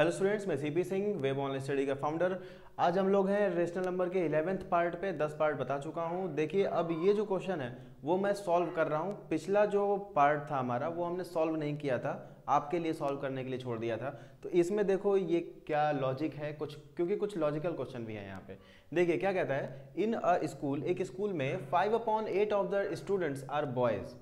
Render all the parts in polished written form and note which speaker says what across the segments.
Speaker 1: Hello students, मैं CP Singh, web online study का founder. आज हम लोग हैं रेशनल नंबर के 11th पार्ट पे। 10 पार्ट बता चुका हूँ। देखिए, अब ये जो क्वेश्चन है वो मैं सॉल्व कर रहा हूँ। पिछला जो पार्ट था हमारा वो हमने सॉल्व नहीं किया था, आपके लिए सॉल्व करने के लिए छोड़ दिया था। तो इसमें देखो ये क्या लॉजिक है कुछ, क्योंकि कुछ लॉजिकल क्वेश्चन भी है यहाँ पे। देखिए क्या कहता है, इन अ स्कूल, एक स्कूल में 5/8 of the students are boys.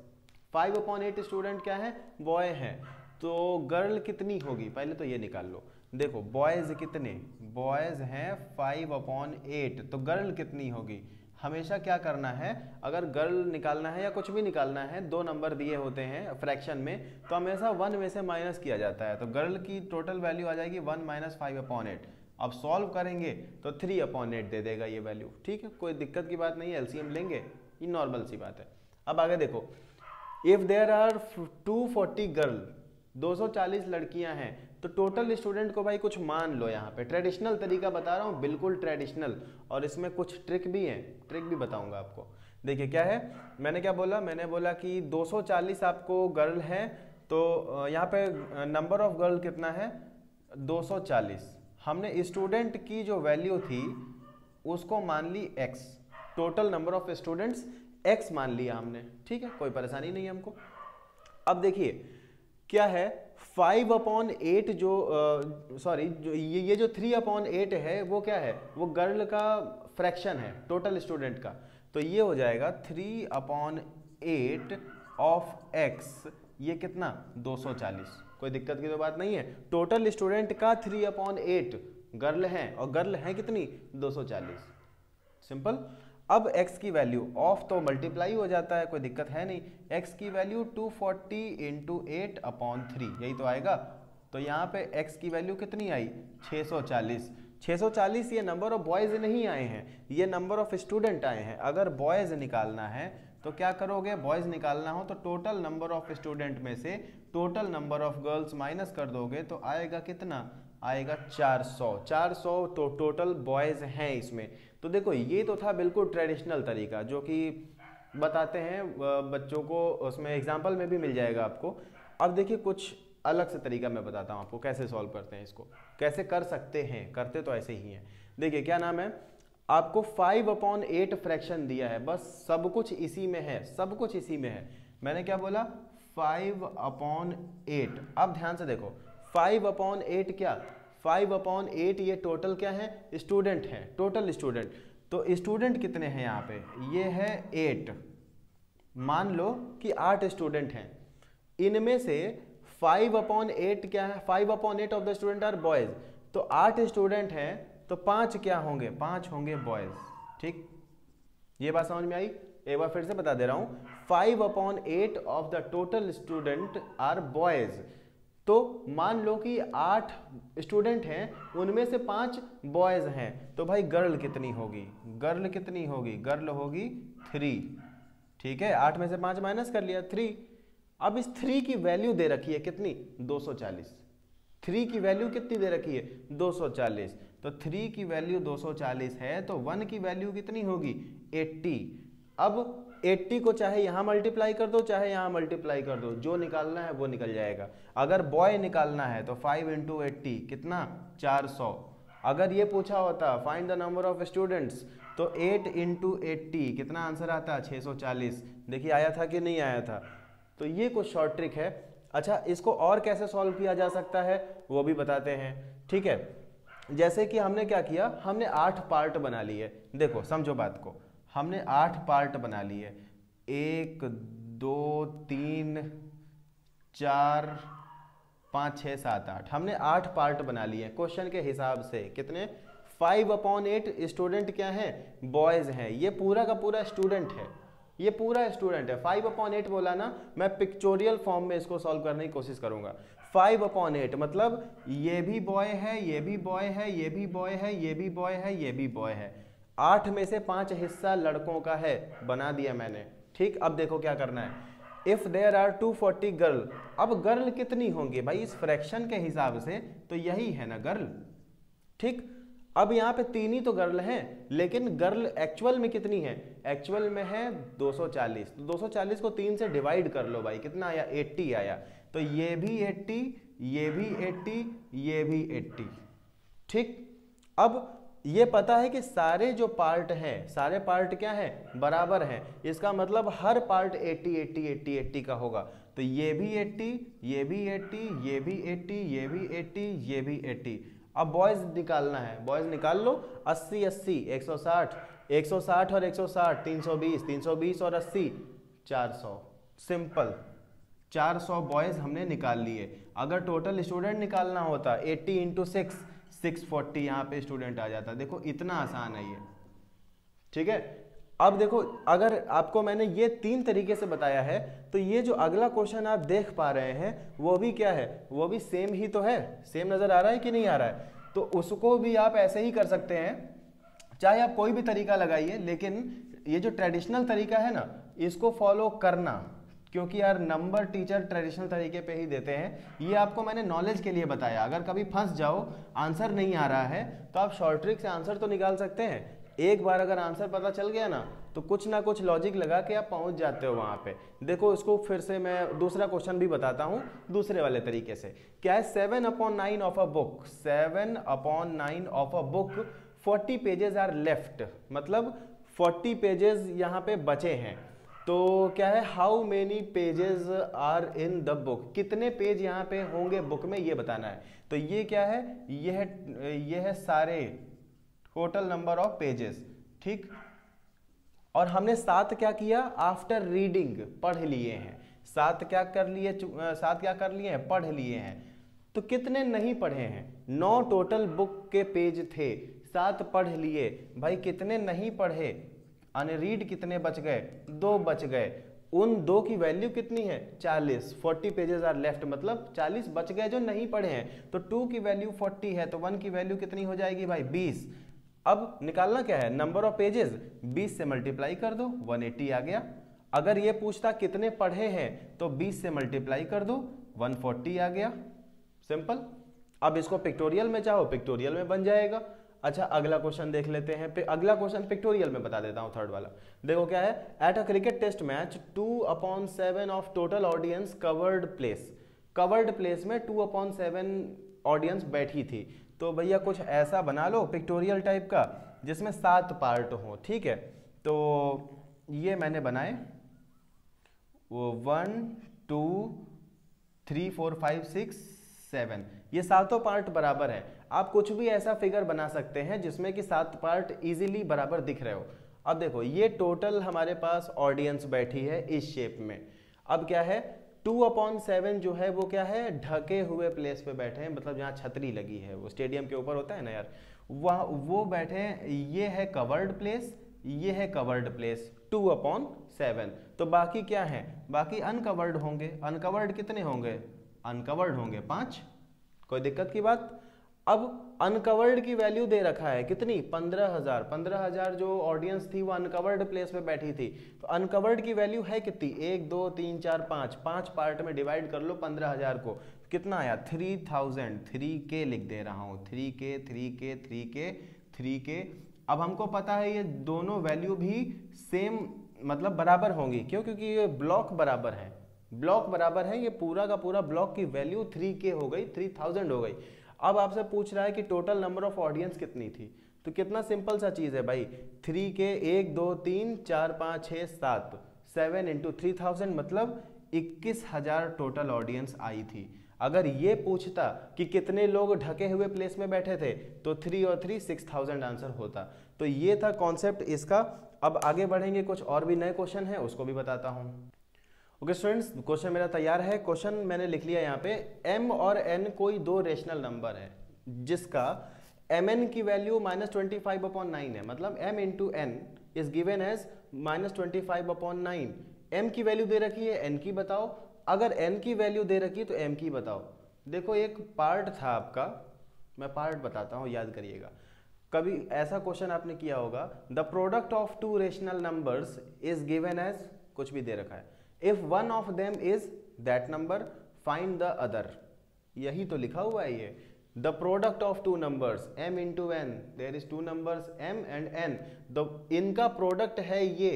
Speaker 1: 5/8 student क्या है, बॉय हैं। तो गर्ल कितनी होगी, पहले तो ये निकाल लो। देखो बॉयज कितने, बॉयज हैं 5/8, तो गर्ल कितनी होगी। हमेशा क्या करना है, अगर गर्ल निकालना है या कुछ भी निकालना है, दो नंबर दिए होते हैं फ्रैक्शन में, तो हमेशा 1 में से माइनस किया जाता है। तो गर्ल की टोटल वैल्यू आ जाएगी 1 - 5/8। अब सॉल्व करेंगे तो 3/8 दे देगा ये वैल्यू। ठीक है, कोई दिक्कत की बात नहीं है, एलसीएम लेंगे, ये नॉर्मल सी बात है। अब आगे देखो, इफ देयर आर 240 गर्ल, 240 लड़कियां हैं, तो टोटल स्टूडेंट को भाई कुछ मान लो। यहाँ पे ट्रेडिशनल तरीका बता रहा हूँ, बिल्कुल ट्रेडिशनल, और इसमें कुछ ट्रिक भी है, ट्रिक भी बताऊंगा आपको। देखिए क्या है, मैंने क्या बोला, मैंने बोला कि 240 आपको गर्ल है, तो यहाँ पे नंबर ऑफ गर्ल कितना है, 240। हमने स्टूडेंट की जो वैल्यू थी उसको मान ली x, total number of students x मान लिया हमने। ठीक है, कोई परेशानी नहीं है हमको। अब देखिए क्या है, 5/8 जो सॉरी जो ये जो 3/8 है वो क्या है, वो गर्ल का फ्रैक्शन है टोटल स्टूडेंट का। तो ये हो जाएगा 3/8 ऑफ x, ये कितना 240। कोई दिक्कत की तो बात नहीं है। टोटल स्टूडेंट का 3/8 गर्ल हैं, और गर्ल हैं कितनी 240। सिंपल। अब x की वैल्यू, ऑफ तो मल्टीप्लाई हो जाता है, कोई दिक्कत है नहीं। x की वैल्यू 240 × 8/3, यही तो आएगा। तो यहाँ पे x की वैल्यू कितनी आई, 640। 640 ये नंबर ऑफ बॉयज नहीं आए हैं, ये नंबर ऑफ स्टूडेंट आए हैं। अगर बॉयज निकालना है तो क्या करोगे, बॉयज निकालना हो तो टोटल नंबर ऑफ स्टूडेंट में से total number of girls minus कर दोगे, तो आएगा कितना, आएगा 400। 400 तो टोटल बॉयज हैं इसमें। तो देखो ये तो था बिल्कुल ट्रेडिशनल तरीका, जो कि बताते हैं बच्चों को, उसमें एग्जाम्पल में भी मिल जाएगा आपको। अब देखिए कुछ अलग से तरीका मैं बताता हूँ आपको, कैसे सॉल्व करते हैं इसको, कैसे कर सकते हैं, करते तो ऐसे ही हैं। देखिए क्या नाम है, आपको 5/8 फ्रैक्शन दिया है, बस सब कुछ इसी में है, सब कुछ इसी में है। मैंने क्या बोला, 5/8। अब ध्यान से देखो, 5/8 क्या, 5/8 ये टोटल क्या है, स्टूडेंट है, टोटल स्टूडेंट। तो स्टूडेंट कितने हैं यहाँ पे, ये है 8। मान लो कि 8 स्टूडेंट हैं, इनमें से 5/8 क्या है, 5/8 of the student are boys. तो 8 स्टूडेंट हैं, तो 5 क्या होंगे, 5 होंगे बॉयज। ठीक, ये बात समझ में आई। एक बार फिर से बता दे रहा हूं, 5/8 of the total student are boys. तो मान लो कि 8 स्टूडेंट हैं, उनमें से 5 बॉयज हैं, तो भाई गर्ल कितनी होगी, गर्ल कितनी होगी, गर्ल होगी 3। ठीक है, 8 में से 5 माइनस कर लिया, 3। अब इस 3 की वैल्यू दे रखी है कितनी, 240। 3 की वैल्यू कितनी दे रखी है, 240। तो 3 की वैल्यू 240 है, तो 1 की वैल्यू कितनी होगी, 80। अब 80 को चाहे यहां मल्टीप्लाई कर दो, चाहे यहां मल्टीप्लाई कर दो, जो निकालना है वो निकल जाएगा। अगर बॉय निकालना है तो 5 × 80 कितना, 400। अगर ये पूछा होता find the number of students, तो 8 × 80 कितना आंसर आता, 640। देखिए आया था कि नहीं आया था। तो ये कुछ शॉर्ट ट्रिक है। अच्छा, इसको और कैसे सॉल्व किया जा सकता है वो भी बताते हैं। ठीक है, जैसे कि हमने क्या किया, हमने 8 पार्ट बना लिए। देखो समझो बात को, हमने 8 पार्ट बना लिए, 1 2 3 4 5 6 7 8, हमने 8 पार्ट बना लिए क्वेश्चन के हिसाब से। कितने, 5/8 स्टूडेंट क्या है, बॉयज हैं। ये पूरा का पूरा स्टूडेंट है, ये पूरा स्टूडेंट है। 5/8 बोला ना, मैं पिक्चोरियल फॉर्म में इसको सॉल्व करने की कोशिश करूंगा। 5/8 मतलब ये भी बॉय है, ये भी बॉय है, ये भी बॉय है, ये भी बॉय है, ये भी बॉय है। 8 में से 5 हिस्सा लड़कों का है, बना दिया मैंने। ठीक, अब देखो क्या करना है, इफ देयर आर 240 गर्ल। अब गर्ल कितनी होंगी भाई, इस फ्रैक्शन के हिसाब से तो यही है ना गर्ल। ठीक, अब यहाँ पे 3 ही तो गर्ल हैं, लेकिन गर्ल एक्चुअल में कितनी है, एक्चुअल में है 240। तो 240 को 3 से डिवाइड कर लो भाई, कितना आया, 80 आया। तो ये भी 80, ये भी 80, ये भी 80। ठीक, अब ये पता है कि सारे जो पार्ट हैं, सारे पार्ट क्या है, बराबर हैं। इसका मतलब हर पार्ट 80 80 80 80 का होगा। तो ये भी 80, ये भी 80, ये भी 80, ये भी 80, ये भी 80। अब बॉयज निकालना है, बॉयज निकाल लो। 80 80 160, 160 और 160 320, 320 और 80 400। सिंपल, 400 बॉयज हमने निकाल लिए। अगर टोटल स्टूडेंट निकालना होता 80 इंटू 6, 640 यहाँ पे स्टूडेंट आ जाता। देखो इतना आसान है ये, ठीक है। अब देखो, अगर आपको मैंने ये 3 तरीके से बताया है, तो ये जो अगला क्वेश्चन आप देख पा रहे हैं वो भी क्या है, वो भी सेम ही तो है। सेम नजर आ रहा है कि नहीं आ रहा है? तो उसको भी आप ऐसे ही कर सकते हैं, चाहे आप कोई भी तरीका लगाइए, लेकिन ये जो ट्रेडिशनल तरीका है ना, इसको फॉलो करना, क्योंकि यार नंबर टीचर ट्रेडिशनल तरीके पे ही देते हैं। ये आपको मैंने नॉलेज के लिए बताया। अगर कभी फंस जाओ, आंसर नहीं आ रहा है, तो आप शॉर्ट ट्रिक से आंसर तो निकाल सकते हैं। एक बार अगर आंसर पता चल गया ना, तो कुछ ना कुछ लॉजिक लगा के आप पहुंच जाते हो वहां पे। देखो, इसको फिर से मैं दूसरा क्वेश्चन भी बताता हूं दूसरे वाले तरीके से। क्या है, 7/9 of a book, 7/9 of a book 40 pages are left, मतलब 40 पेजेस यहाँ पे बचे हैं। तो क्या है, how many pages are in the book, कितने पेज यहाँ पे होंगे बुक में, ये बताना है। तो ये क्या है, ये है सारे टोटल नंबर ऑफ पेजेस। ठीक, और हमने 7 क्या किया, आफ्टर रीडिंग पढ़ लिए हैं। 7 क्या कर लिए, 7 क्या कर लिए हैं, पढ़ लिए हैं। तो कितने नहीं पढ़े हैं, 9 टोटल बुक के पेज थे, 7 पढ़ लिए। भाई कितने नहीं पढ़े, अनरीड कितने बच गए, 2 बच गए। उन 2 की वैल्यू कितनी है, 40। 40 पेजेस आर लेफ्ट, मतलब 40 बच गए जो नहीं पढ़े हैं। तो 2 की वैल्यू 40 है, तो 1 की वैल्यू कितनी हो जाएगी भाई, 20। अब निकालना क्या है, नंबर ऑफ पेजेस, 20 से मल्टीप्लाई कर दो, 180 आ गया। अगर ये पूछता कितने पढ़े हैं, तो 20 से मल्टीप्लाई कर दो, 140 आ गया। सिंपल। अब इसको पिक्टोरियल में चाहो पिक्टोरियल में बन जाएगा। अच्छा, अगला क्वेश्चन देख लेते हैं। अगला क्वेश्चन पिक्टोरियल में बता देता हूं, थर्ड वाला। देखो क्या है, at a cricket test match 2/7 of total audience covered place. Covered place में 2/7 ऑडियंस बैठी थी। तो भैया कुछ ऐसा बना लो पिक्टोरियल टाइप का, जिसमें 7 पार्ट हो। ठीक है, तो ये मैंने बनाए, वो 1 2 3 4 5 6 7, ये 7 पार्ट बराबर है। आप कुछ भी ऐसा फिगर बना सकते हैं जिसमें कि 7 पार्ट इजीली बराबर दिख रहे हो। अब देखो, ये टोटल हमारे पास ऑडियंस बैठी है इस शेप में। अब क्या है, 2/7 जो है वो क्या है, ढके हुए प्लेस पे बैठे हैं, मतलब जहाँ छतरी लगी है, वो स्टेडियम के ऊपर होता है ना यार, वहाँ वो बैठे हैं। ये है कवर्ड प्लेस, ये है कवर्ड प्लेस, 2/7। तो बाकी क्या है, बाकी अनकवर्ड होंगे। अनकवर्ड कितने होंगे, अनकवर्ड होंगे 5। कोई दिक्कत की बात। अब अनकवर्ड की वैल्यू दे रखा है कितनी, 15,000। 15,000 जो ऑडियंस थी वो अनकवर्ड प्लेस पे बैठी थी। तो अनकवर्ड की वैल्यू है कितनी, 1 2 3 4 5, 5 पार्ट में डिवाइड कर लो 15,000 को, कितना आया, 3000। 3K लिख दे रहा हूँ, 3K 3K 3K 3K। अब हमको पता है ये दोनों वैल्यू भी सेम, मतलब बराबर होंगी। क्यों, क्योंकि ये ब्लॉक बराबर है, ब्लॉक बराबर है। ये पूरा का पूरा ब्लॉक की वैल्यू 3K हो गई, 3000 हो गई। अब आपसे पूछ रहा है कि टोटल नंबर ऑफ ऑडियंस कितनी थी। तो कितना सिंपल सा चीज है भाई, 3K 1 2 3 4 5 6 7, 7 इंटू 3000, मतलब 21,000 टोटल ऑडियंस आई थी। अगर ये पूछता कि कितने लोग ढके हुए प्लेस में बैठे थे, तो 3 और 3 6000 आंसर होता। तो ये था कॉन्सेप्ट इसका। अब आगे बढ़ेंगे, कुछ और भी नए क्वेश्चन है उसको भी बताता हूँ। ओके स्टूडेंट्स, क्वेश्चन मेरा तैयार है। क्वेश्चन मैंने लिख लिया यहाँ पे, m और n कोई 2 रेशनल नंबर है जिसका mn की वैल्यू -25/9 है, मतलब m into n is given as -25/9। m की वैल्यू दे रखी है, n की बताओ। अगर n की वैल्यू दे रखी है तो m की बताओ। देखो, एक पार्ट था आपका, मैं पार्ट बताता हूँ, याद करिएगा। कभी ऐसा क्वेश्चन आपने किया होगा, the product of 2 rational numbers is given as, कुछ भी दे रखा है, if one of them is that number find the other। यही तो लिखा हुआ है ये, the product of 2 numbers m into n, there is 2 numbers m and n, तो इनका प्रोडक्ट है ये।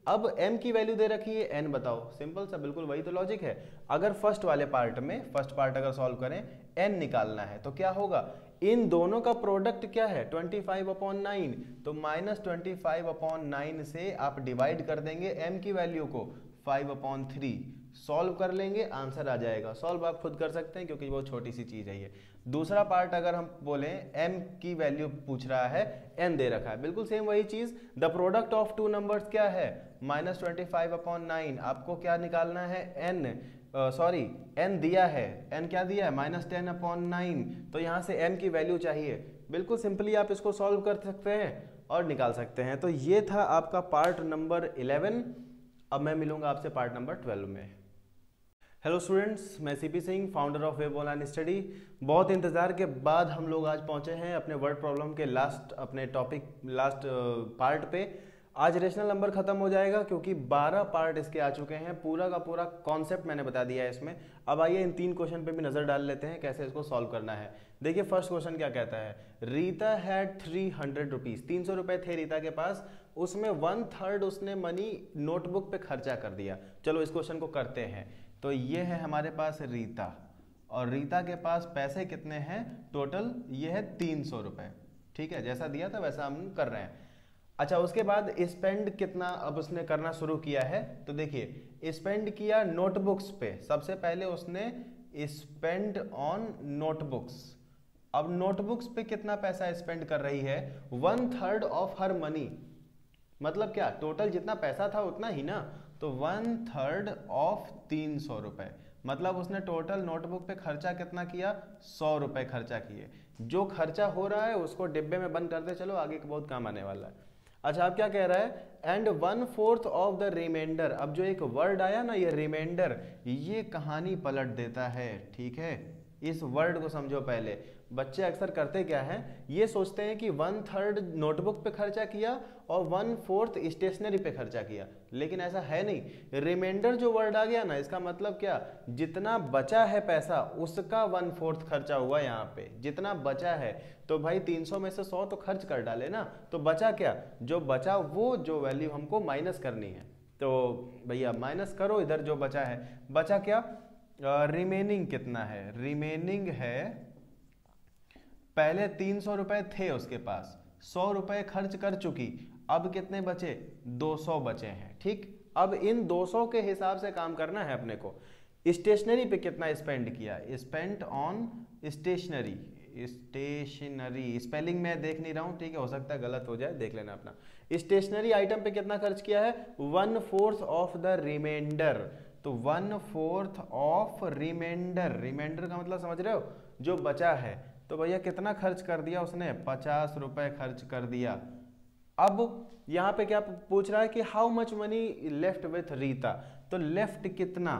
Speaker 1: अब m की वैल्यू दे रखी है n, बताओ, सिंपल सा, बिल्कुल वही तो लॉजिक है। अगर फर्स्ट वाले पार्ट में, फर्स्ट पार्ट अगर सॉल्व करें, n निकालना है तो क्या होगा, इन दोनों का प्रोडक्ट क्या है 25/9, तो -25/9 से आप डिवाइड कर देंगे m की वैल्यू को 5/3, सॉल्व कर लेंगे, आंसर आ जाएगा। सॉल्व आप खुद कर सकते हैं क्योंकि वो छोटी सी चीज है ये। दूसरा पार्ट अगर हम बोलें m की वैल्यू पूछ रहा है, n दे रखा है, बिल्कुल सेम वही चीज। The product of two numbers क्या है -25/9, आपको क्या निकालना है n, सॉरी n दिया है, n क्या दिया है -10/9, तो यहाँ से m की वैल्यू चाहिए। बिल्कुल सिंपली आप इसको सॉल्व कर सकते हैं और निकाल सकते हैं। तो ये था आपका पार्ट नंबर 11। अब मैं मिलूंगा आपसे पार्ट नंबर 12 में। हेलो स्टूडेंट्स, मैं CP Singh, founder of web online study. बहुत इंतज़ार के बाद हम लोग आज पहुंचे हैं अपने वर्ड प्रॉब्लम के अपने टॉपिक लास्ट पार्ट पे। आज रेशनल नंबर खत्म हो जाएगा क्योंकि 12 पार्ट इसके आ चुके हैं, पूरा का पूरा कॉन्सेप्ट मैंने बता दिया है इसमें। अब आइए इन 3 क्वेश्चन पे भी नज़र डाल लेते हैं कैसे इसको सॉल्व करना है। देखिए फर्स्ट क्वेश्चन क्या कहता है, रीता हैड 300 रुपीज़, 300 रुपये थे रीता के पास, उसमें 1/3 उसने मनी नोटबुक पे खर्चा कर दिया। चलो इस क्वेश्चन को करते हैं। तो ये है हमारे पास रीता, और रीता के पास पैसे कितने हैं टोटल, ये है 300 रुपये, ठीक है, जैसा दिया था वैसा हम कर रहे हैं। अच्छा, उसके बाद स्पेंड कितना अब उसने करना शुरू किया है, तो देखिए स्पेंड किया नोटबुक्स पे, सबसे पहले उसने स्पेंड ऑन नोटबुक्स। अब नोटबुक्स पे कितना पैसा स्पेंड कर रही है, 1/3 ऑफ हर मनी, मतलब क्या, टोटल जितना पैसा था उतना ही ना, तो 1/3 ऑफ 300 रुपये, मतलब उसने टोटल नोटबुक पे खर्चा कितना किया, 100 रुपये खर्चा किए। जो खर्चा हो रहा है उसको डिब्बे में बंद करते चलो, आगे बहुत काम आने वाला है। अच्छा, अब क्या कह रहा है, एंड 1/4 ऑफ द रिमाइंडर। अब जो एक वर्ड आया ना ये रिमाइंडर, ये कहानी पलट देता है, ठीक है, इस वर्ड को समझो पहले। बच्चे अक्सर करते क्या हैं, ये सोचते हैं कि 1/3 नोटबुक पे खर्चा किया और 1/4 स्टेशनरी पे खर्चा किया, लेकिन ऐसा है नहीं। रिमाइंडर जो वर्ड आ गया ना, इसका मतलब क्या, जितना बचा है पैसा उसका 1/4 खर्चा हुआ यहाँ पे, जितना बचा है। तो भाई 300 में से 100 तो खर्च कर डाले ना, तो बचा क्या, जो बचा वो जो वैल्यू हमको माइनस करनी है। तो भैया माइनस करो इधर, जो बचा है, बचा क्या, रिमेनिंग कितना है, रिमेनिंग है, पहले 300 रुपए थे उसके पास, 100 रुपए खर्च कर चुकी, अब कितने बचे, 200 बचे हैं, ठीक। अब इन 200 के हिसाब से काम करना है अपने को। स्टेशनरी पे कितना स्पेंड किया, spend on stationery, stationery spelling में देख नहीं रहा हूँ, ठीक है, हो सकता है गलत हो जाए, देख लेना अपना। स्टेशनरी आइटम पे कितना खर्च किया है, 1/4 ऑफ द रिमाइंडर, तो 1/4 ऑफ रिमाइंडर, रिमाइंडर का मतलब समझ रहे हो, जो बचा है। तो भैया कितना खर्च कर दिया उसने, 50 रुपए खर्च कर दिया। अब यहाँ पे क्या पूछ रहा है कि how much money left with Rita, तो लेफ्ट कितना,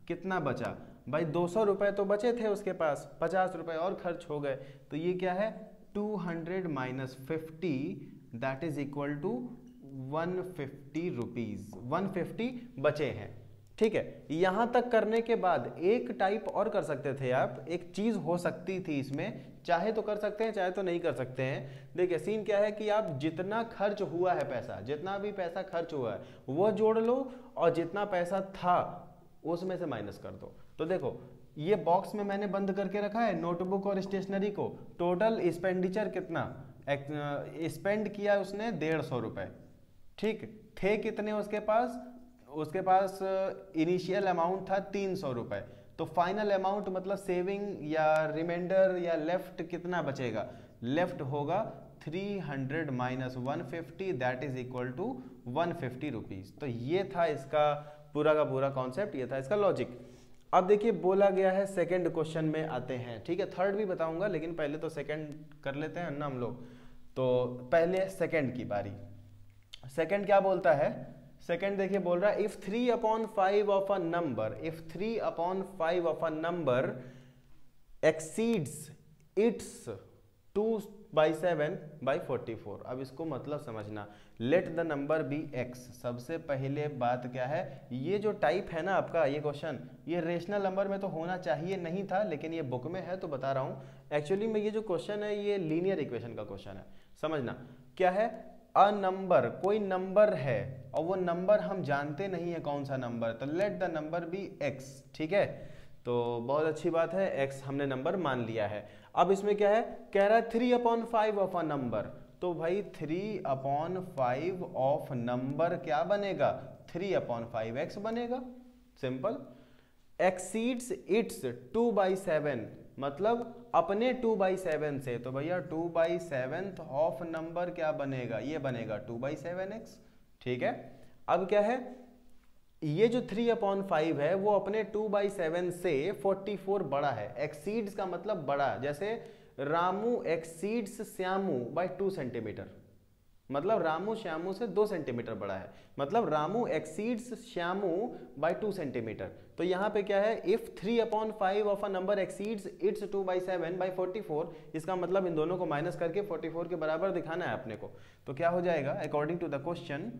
Speaker 1: कितना बचा, भाई 200 रुपए तो बचे थे उसके पास, 50 रुपए और खर्च हो गए, तो ये क्या है 200 minus 50, that is equal to 150 rupees, 150 बचे हैं, ठीक है। यहां तक करने के बाद एक टाइप और कर सकते थे आप, एक चीज हो सकती थी इसमें, चाहे तो कर सकते हैं चाहे तो नहीं कर सकते हैं। देखिए सीन क्या है कि आप जितना खर्च हुआ है पैसा, जितना भी पैसा खर्च हुआ है वो जोड़ लो और जितना पैसा था उसमें से माइनस कर दो। तो देखो ये बॉक्स में मैंने बंद करके रखा है नोटबुक और स्टेशनरी को, टोटल एक्सपेंडिचर कितना स्पेंड किया उसने 150 रुपए, ठीक, थे कितने उसके पास इनिशियल अमाउंट था 300 रुपए, तो फाइनल अमाउंट मतलब सेविंग या रिमाइंडर या लेफ्ट कितना बचेगा, लेफ्ट होगा 300 minus 150, that is equal to 150 rupees. तो ये था इसका पूरा का पूरा कॉन्सेप्ट, ये था इसका लॉजिक। अब देखिए बोला गया है सेकंड क्वेश्चन में आते हैं, ठीक है, थर्ड भी बताऊंगा लेकिन पहले तो सेकंड कर लेते हैं ना हम लोग। तो पहले सेकंड की बारी, सेकंड क्या बोलता है, सेकंड देखिए बोल रहा है if 3/5 of a number, if 3/5 of a number exceeds its 2/7/44। अब इसको मतलब समझना, let the number be x। सबसे पहले बात क्या है, ये जो टाइप है ना आपका ये क्वेश्चन, ये रेशनल नंबर में तो होना चाहिए नहीं था, लेकिन ये बुक में है तो बता रहा हूँ। एक्चुअली में ये जो क्वेश्चन है ये लीनियर इक्वेशन का क्वेश्चन है, समझना क्या है, अ नंबर, कोई नंबर है और वो नंबर हम जानते नहीं है कौन सा नंबर, तो let the number be x, ठीक है। तो बहुत अच्छी बात है, x हमने नंबर मान लिया है। अब इसमें क्या है, कह रहा है 3/5 ऑफ अ नंबर, तो भाई 3/5 ऑफ नंबर क्या बनेगा, 3/5 x बनेगा, सिंपल। एक्सीड्स इट्स 2/7, मतलब अपने 2/7 से, तो भैया 2/7 ऑफ नंबर क्या बनेगा, ये बनेगा 2/7x, ठीक है। अब क्या है, ये जो 3/5 है वो अपने 2/7 से 44 बड़ा है। एक्सीड्स का मतलब बड़ा, जैसे Ramu exceeds Shyamu by 2 centimetre, मतलब रामू श्यामू से 2 सेंटीमीटर बड़ा है, मतलब Ramu exceeds Shyamu by 2 centimetre. तो यहाँ पे क्या है, if 3/5 of a number exceeds its 2/7 by 44, इसका मतलब इन दोनों को माइनस करके 44 के बराबर दिखाना है अपने को। तो क्या हो जाएगा, अकॉर्डिंग टू द क्वेश्चन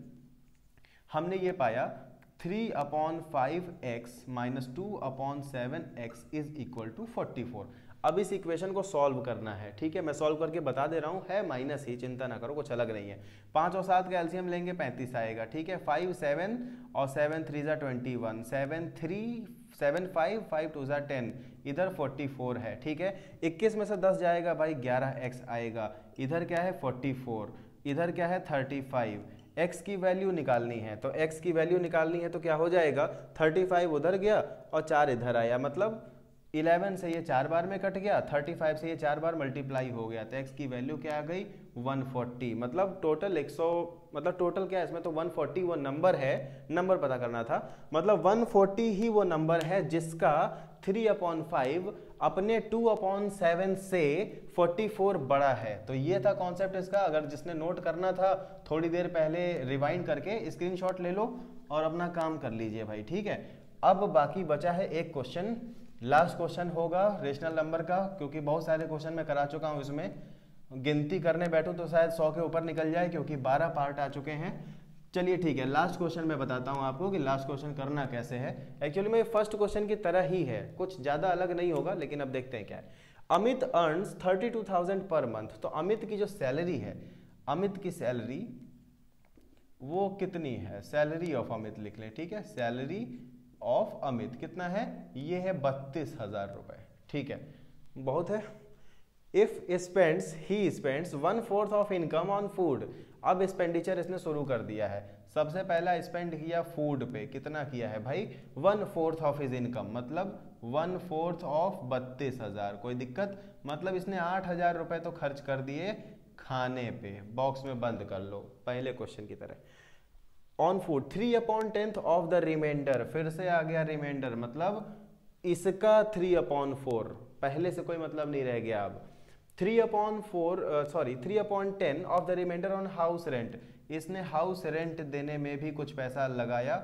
Speaker 1: हमने ये पाया 3/5x minus 2/7x is equal to 44। अब इस इक्वेशन को सॉल्व करना है, ठीक है। मैं सॉल्व करके बता दे रहा हूँ, है माइनस ही, चिंता ना करो, कुछ अलग नहीं है। 5 और 7 का एलसीएम लेंगे 35 आएगा, ठीक है। 5 7 और 7 3 21, 7 3 7 5 5 2 10, इधर 44 है, ठीक है। 21 में से 10 जाएगा भाई 11x आएगा, इधर क्या है 44, इधर क्या है 35। x की वैल्यू निकालनी है, तो x की वैल्यू निकालनी है तो क्या हो जाएगा, 35 उधर गया और 4 इधर आया, मतलब 11 से ये 4 बार में कट गया, 35 से ये 4 बार मल्टीप्लाई हो गया, तो x की वैल्यू क्या आ गई 140, मतलब टोटल 100, मतलब टोटल क्या है इसमें, तो 140 वो नंबर है, नंबर पता करना था, मतलब 140 ही वो नंबर है जिसका 3/5 अपने 2/7 से 44 बड़ा है। तो ये था कॉन्सेप्ट इसका। अगर जिसने नोट करना था थोड़ी देर पहले रिवाइंड करके स्क्रीनशॉट ले लो और अपना काम कर लीजिए भाई, ठीक है। अब बाकी बचा है एक क्वेश्चन, लास्ट क्वेश्चन होगा रेशनल नंबर का, क्योंकि बहुत सारे क्वेश्चन मैं करा चुका हूं, इसमें गिनती करने बैठूं तो शायद 100 के ऊपर निकल जाए, क्योंकि 12 पार्ट आ चुके हैं। चलिए ठीक है, लास्ट क्वेश्चन मैं बताता हूं आपको कि लास्ट क्वेश्चन करना कैसे है। एक्चुअली में फर्स्ट क्वेश्चन की तरह ही है, कुछ ज़्यादा अलग नहीं होगा, लेकिन अब देखते हैं क्या है। अमित अर्न्स 32,000 पर मंथ, तो अमित की जो सैलरी है, अमित की सैलरी वो कितनी है, सैलरी ऑफ अमित लिख लें, ठीक है। सैलरी ऑफ अमित कितना है, ये है 32,000 रुपए, ठीक है, बहुत है। If spends, he spends 1/4 of income on food, अब एक्सपेंडिचर इसने शुरू कर दिया है। सबसे पहला स्पेंड किया फूड पे, कितना किया है भाई 1/4 ऑफ हिज इनकम, मतलब 1/4 ऑफ 32,000, कोई दिक्कत, मतलब इसने 8,000 रुपए तो खर्च कर दिए खाने पे, बॉक्स में बंद कर लो पहले क्वेश्चन की तरह। On food 3/10 of the remainder, फिर से आ गया रिमाइंडर, मतलब इसका 3/4, पहले से कोई मतलब नहीं रह गया। अब 3/10 of the remainder on house rent, इसने हाउस रेंट देने में भी कुछ पैसा लगाया,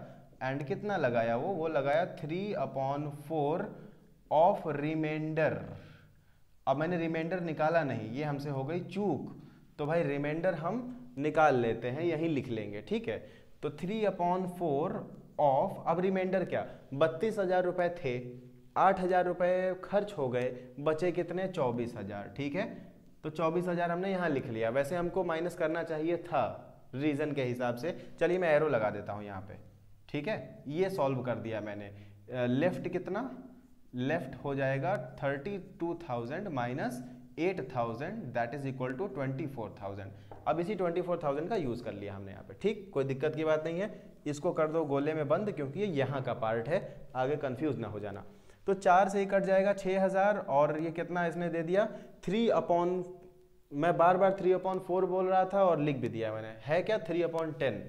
Speaker 1: एंड कितना लगाया वो लगाया 3/4 ऑफ रिमाइंडर। अब मैंने रिमाइंडर निकाला नहीं, ये हमसे हो गई चूक, तो भाई रिमाइंडर हम निकाल लेते हैं, यही लिख लेंगे, ठीक है। तो 3/4 ऑफ, अब रिमाइंडर क्या, 32,000 रुपए थे, 8,000 रुपए खर्च हो गए, बचे कितने 24,000, ठीक है। तो 24,000 हमने यहाँ लिख लिया, वैसे हमको माइनस करना चाहिए था रीजन के हिसाब से, चलिए मैं एरो लगा देता हूँ यहाँ पे, ठीक है। ये सॉल्व कर दिया मैंने। लेफ्ट कितना, लेफ्ट हो जाएगा 32,000 minus 8,000, that is equal to 24,000। अब इसी 24,000 का यूज कर लिया हमने यहाँ पे, ठीक, कोई दिक्कत की बात नहीं है। इसको कर दो गोले में बंद, क्योंकि ये यहाँ का पार्ट है, आगे कंफ्यूज ना हो जाना। तो 4 से ही कट जाएगा 6,000, और ये कितना इसने दे दिया 3/, मैं बार बार 3/4 बोल रहा था और लिख भी दिया मैंने, है क्या 3/10।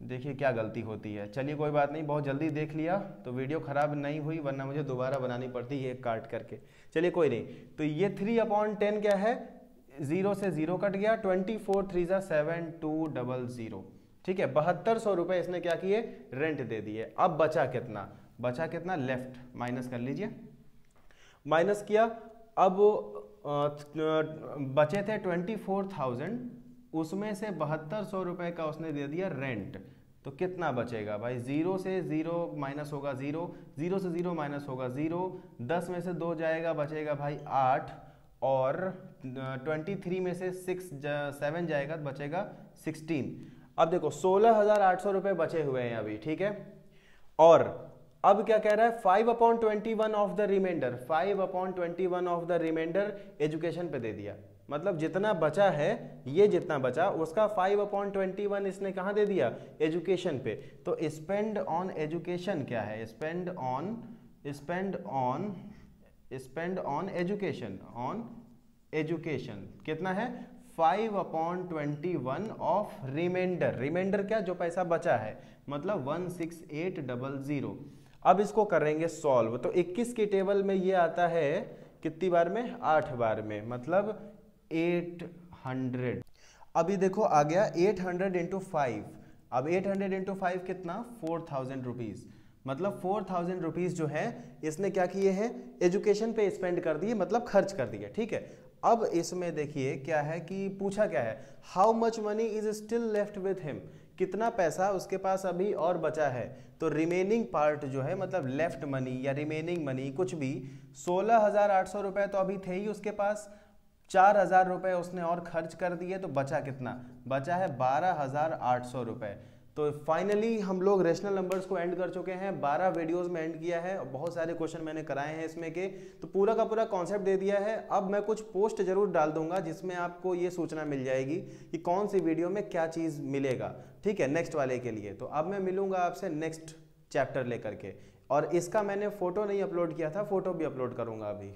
Speaker 1: देखिए क्या गलती होती है, चलिए कोई बात नहीं, बहुत जल्दी देख लिया तो वीडियो खराब नहीं हुई, वरना मुझे दोबारा बनानी पड़ती है एक काट करके, चलिए कोई नहीं। तो ये 3/10 क्या है, 0 से 0 कट गया, 24 3 7200, ठीक है। 7200 रुपए इसने क्या किए, रेंट दे दिए। अब बचा कितना, बचा कितना, लेफ्ट माइनस कर लीजिए, माइनस किया। अब बचे थे 24,000, उसमें से 7200 रुपए का उसने दे दिया रेंट, तो कितना बचेगा भाई, 0 से 0 माइनस होगा 0, 0 से 0 माइनस होगा 0, 10 में से 2 जाएगा, बचेगा भाई 8, और 23 में से 7 जाएगा तो बचेगा 16। अब देखो 16,800 रुपये बचे हुए हैं अभी, ठीक है। और अब क्या कह रहा है, 5/21 of the remainder, 5/21 of the remainder education पे दे दिया। मतलब जितना बचा है, ये जितना बचा उसका 5/21 इसने कहाँ दे दिया, एजुकेशन पे। तो स्पेंड ऑन एजुकेशन क्या है, स्पेंड ऑन एजुकेशन कितना है, 5/21 ऑफ रिमाइंडर। रिमाइंडर क्या, जो पैसा बचा है, मतलब 16800। अब इसको करेंगे सॉल्व। तो 21 की टेबल में ये आता है कितनी बार में, 8 बार में, मतलब 800। अभी देखो आ गया 800 इंटू 5। अब 800 इंटू 5 कितना, 4000 रुपीज़। मतलब 4000 रुपीज़ जो है इसने क्या किए हैं, एजुकेशन पे स्पेंड कर दिए, मतलब खर्च कर दिए, ठीक है। अब इसमें देखिए क्या है कि पूछा क्या है, how much money is still left with him, कितना पैसा उसके पास अभी और बचा है। तो रिमेनिंग पार्ट जो है, मतलब लेफ्ट मनी या रिमेनिंग मनी कुछ भी, 16,800 रुपये तो अभी थे ही उसके पास, 4,000 रुपये उसने और खर्च कर दिए, तो बचा कितना, बचा है 12,800 रुपये। तो फाइनली हम लोग रेशनल नंबर्स को एंड कर चुके हैं, 12 वीडियोस में एंड किया है, बहुत सारे क्वेश्चन मैंने कराए हैं इसमें के, तो पूरा का पूरा कॉन्सेप्ट दे दिया है। अब मैं कुछ पोस्ट जरूर डाल दूंगा जिसमें आपको ये सूचना मिल जाएगी कि कौन सी वीडियो में क्या चीज़ मिलेगा, ठीक है, नेक्स्ट वाले के लिए। तो अब मैं मिलूंगा आपसे नेक्स्ट चैप्टर लेकर के, और इसका मैंने फ़ोटो नहीं अपलोड किया था, फ़ोटो भी अपलोड करूँगा अभी।